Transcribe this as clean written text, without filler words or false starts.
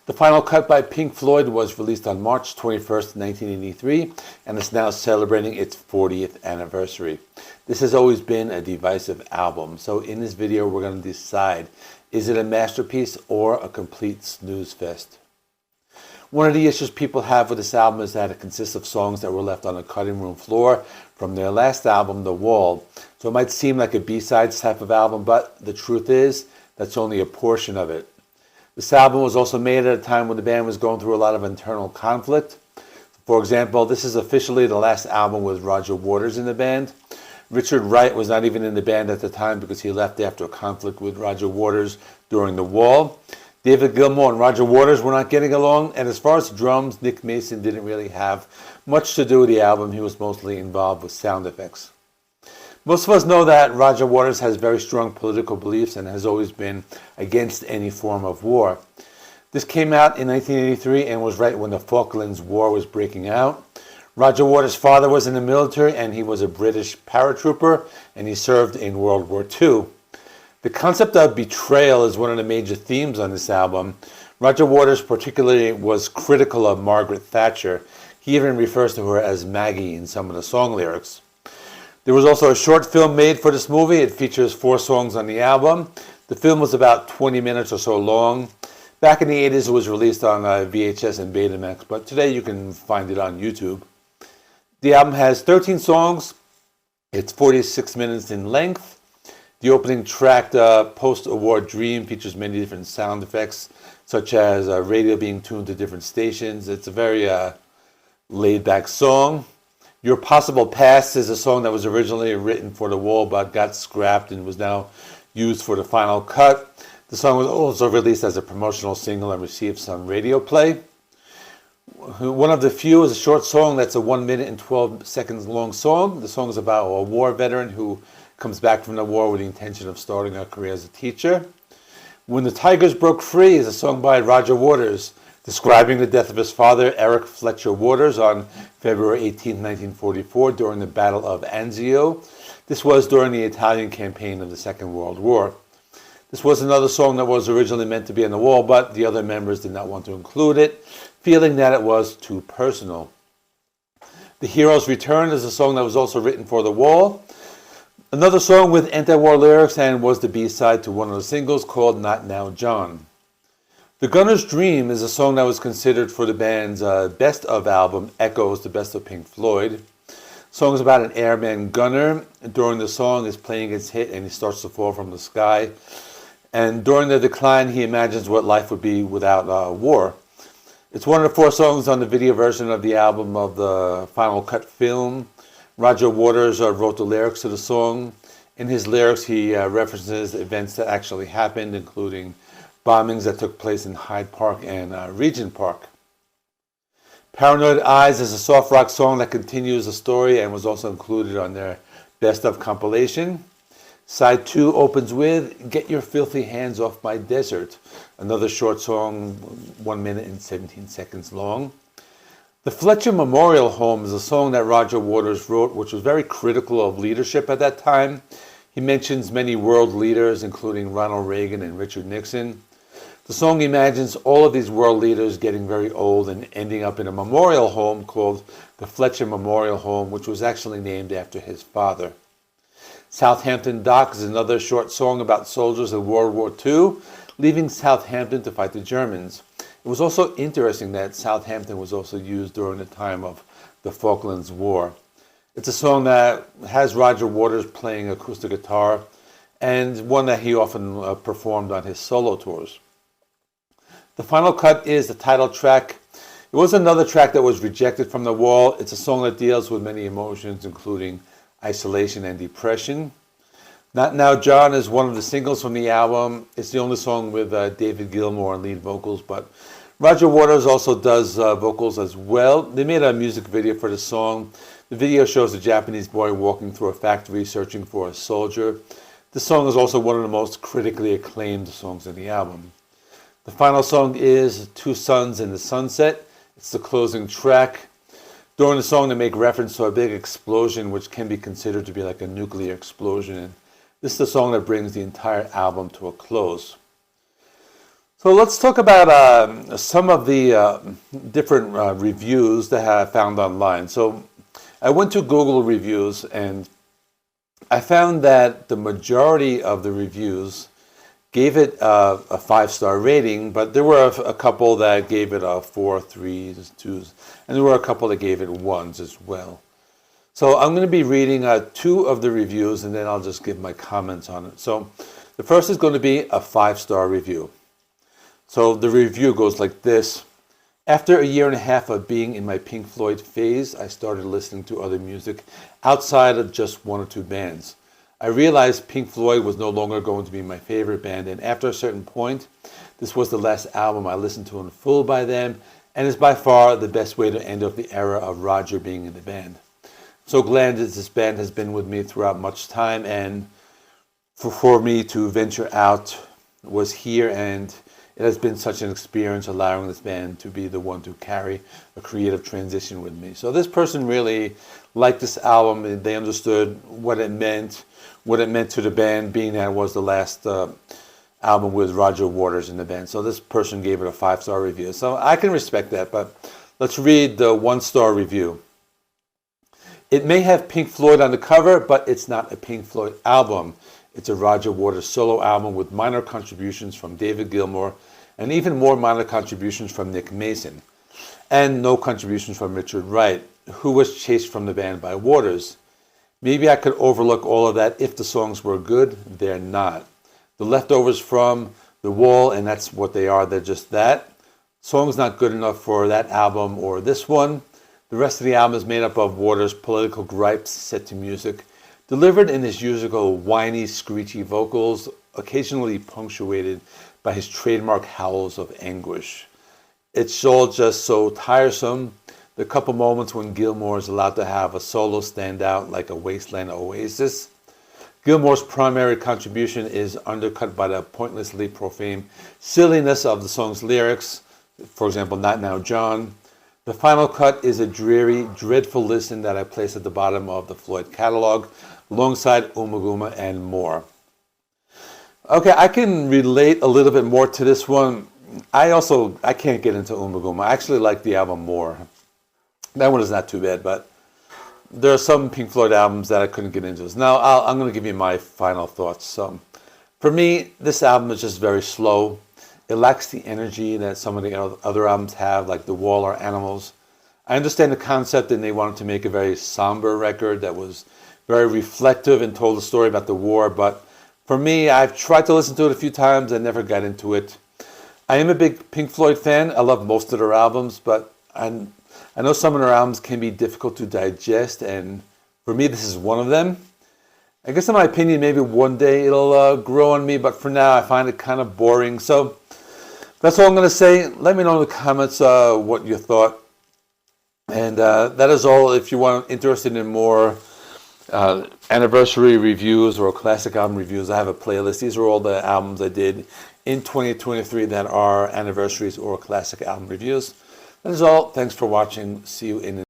The final cut by Pink Floyd was released on March 21st, 1983, and is now celebrating its 40th anniversary. This has always been a divisive album, so in this video we're going to decide, is it a masterpiece or a complete snooze fest? One of the issues people have with this album is that it consists of songs that were left on the cutting room floor from their last album, The Wall. So it might seem like a B-sides type of album, but the truth is, that's only a portion of it. This album was also made at a time when the band was going through a lot of internal conflict. For example, this is officially the last album with Roger Waters in the band. Richard Wright was not even in the band at the time because he left after a conflict with Roger Waters during The Wall. David Gilmour and Roger Waters were not getting along, and as far as drums, Nick Mason didn't really have much to do with the album. He was mostly involved with sound effects. Most of us know that Roger Waters has very strong political beliefs and has always been against any form of war. This came out in 1983 and was right when the Falklands War was breaking out. Roger Waters' father was in the military and he was a British paratrooper and he served in World War II. The concept of betrayal is one of the major themes on this album. Roger Waters particularly was critical of Margaret Thatcher. He even refers to her as Maggie in some of the song lyrics. There was also a short film made for this movie. It features 4 songs on the album. The film was about 20 minutes or so long. Back in the 80s, it was released on VHS and Betamax, but today you can find it on YouTube. The album has 13 songs. It's 46 minutes in length. The opening track, Post-Award Dream, features many different sound effects, such as radio being tuned to different stations. It's a very laid-back song. Your Possible Past is a song that was originally written for The Wall but got scrapped and was now used for the final cut. The song was also released as a promotional single and received some radio play. One of the few is a short song that's a 1 minute and 12 seconds long song. The song is about a war veteran who comes back from the war with the intention of starting a career as a teacher. When the Tigers Broke Free is a song by Roger Waters, describing the death of his father, Eric Fletcher Waters, on February 18, 1944, during the Battle of Anzio. This was during the Italian campaign of the Second World War. This was another song that was originally meant to be on The Wall, but the other members did not want to include it, feeling that it was too personal. The Hero's Return is a song that was also written for The Wall. Another song with anti-war lyrics and was the B-side to one of the singles called Not Now John. The Gunner's Dream is a song that was considered for the band's best of album, Echoes, the Best of Pink Floyd. The song is about an airman gunner. During the song, his plane gets hit and he starts to fall from the sky. And during the decline, he imagines what life would be without war. It's one of the 4 songs on the video version of the album of the final cut film. Roger Waters wrote the lyrics to the song. In his lyrics, he references events that actually happened, including bombings that took place in Hyde Park and Regent Park. Paranoid Eyes is a soft rock song that continues the story and was also included on their Best of compilation. Side 2 opens with Get Your Filthy Hands Off My Desert, another short song, 1 minute and 17 seconds long. The Fletcher Memorial Home is a song that Roger Waters wrote, which was very critical of leadership at that time. He mentions many world leaders, including Ronald Reagan and Richard Nixon. The song imagines all of these world leaders getting very old and ending up in a memorial home called the Fletcher Memorial Home, which was actually named after his father. Southampton Dock is another short song about soldiers in World War II, leaving Southampton to fight the Germans. It was also interesting that Southampton was also used during the time of the Falklands War. It's a song that has Roger Waters playing acoustic guitar and one that he often performed on his solo tours. The final cut is the title track. It was another track that was rejected from The Wall. It's a song that deals with many emotions, including isolation and depression. Not Now John is one of the singles from the album. It's the only song with David Gilmour on lead vocals, but Roger Waters also does vocals as well. They made a music video for the song. The video shows a Japanese boy walking through a factory searching for a soldier. The song is also one of the most critically acclaimed songs in the album. The final song is Two Suns in the Sunset. It's the closing track. During the song, they make reference to a big explosion, which can be considered to be like a nuclear explosion. And this is the song that brings the entire album to a close. So let's talk about some of the different reviews that I found online. So I went to Google reviews and I found that the majority of the reviews gave it a 5-star rating, but there were a couple that gave it a 4, 3s, 2s, and there were a couple that gave it 1s as well. So I'm going to be reading 2 of the reviews and then I'll just give my comments on it. So the first is going to be a 5-star review. So the review goes like this. After a year and a half of being in my Pink Floyd phase, I started listening to other music outside of just 1 or 2 bands. I realized Pink Floyd was no longer going to be my favorite band, and after a certain point, this was the last album I listened to in full by them, and is by far the best way to end off the era of Roger being in the band. So glad that this band has been with me throughout much time, and for me to venture out was here, and it has been such an experience allowing this band to be the one to carry a creative transition with me. So this person really liked this album, and they understood what it meant to the band, being that it was the last album with Roger Waters in the band. So this person gave it a 5-star review. So I can respect that, but let's read the 1-star review. It may have Pink Floyd on the cover, but it's not a Pink Floyd album. It's a Roger Waters solo album with minor contributions from David Gilmour and even more minor contributions from Nick Mason, and no contributions from Richard Wright, who was chased from the band by Waters. Maybe I could overlook all of that if the songs were good. They're not. The leftovers from The Wall, and that's what they are, they're just that. Song's not good enough for that album or this one. The rest of the album is made up of Waters' political gripes set to music, delivered in his usual whiny, screechy vocals, occasionally punctuated by his trademark howls of anguish. It's all just so tiresome. The couple moments when Gilmour is allowed to have a solo stand out like a wasteland oasis. Gilmour's primary contribution is undercut by the pointlessly profane silliness of the song's lyrics, for example, Not Now John. The final cut is a dreary, dreadful listen that I place at the bottom of the Floyd catalog, alongside Umaguma and more. Okay, I can relate a little bit more to this one. I can't get into Umaguma. I actually like the album more. That one is not too bad, but there are some Pink Floyd albums that I couldn't get into. Now, I'm going to give you my final thoughts. So, for me, this album is just very slow. It lacks the energy that some of the other albums have, like The Wall or Animals. I understand the concept, and they wanted to make a very somber record that was very reflective and told a story about the war, but for me, I've tried to listen to it a few times and never got into it. I am a big Pink Floyd fan. I love most of their albums, but I know some of their albums can be difficult to digest, and for me, this is one of them. I guess in my opinion, maybe one day it'll grow on me, but for now, I find it kind of boring. So that's all I'm going to say. Let me know in the comments what you thought. And that is all. If you want interested in more anniversary reviews or classic album reviews, I have a playlist. These are all the albums I did in 2023 that are anniversaries or classic album reviews. That is all. Thanks for watching. See you in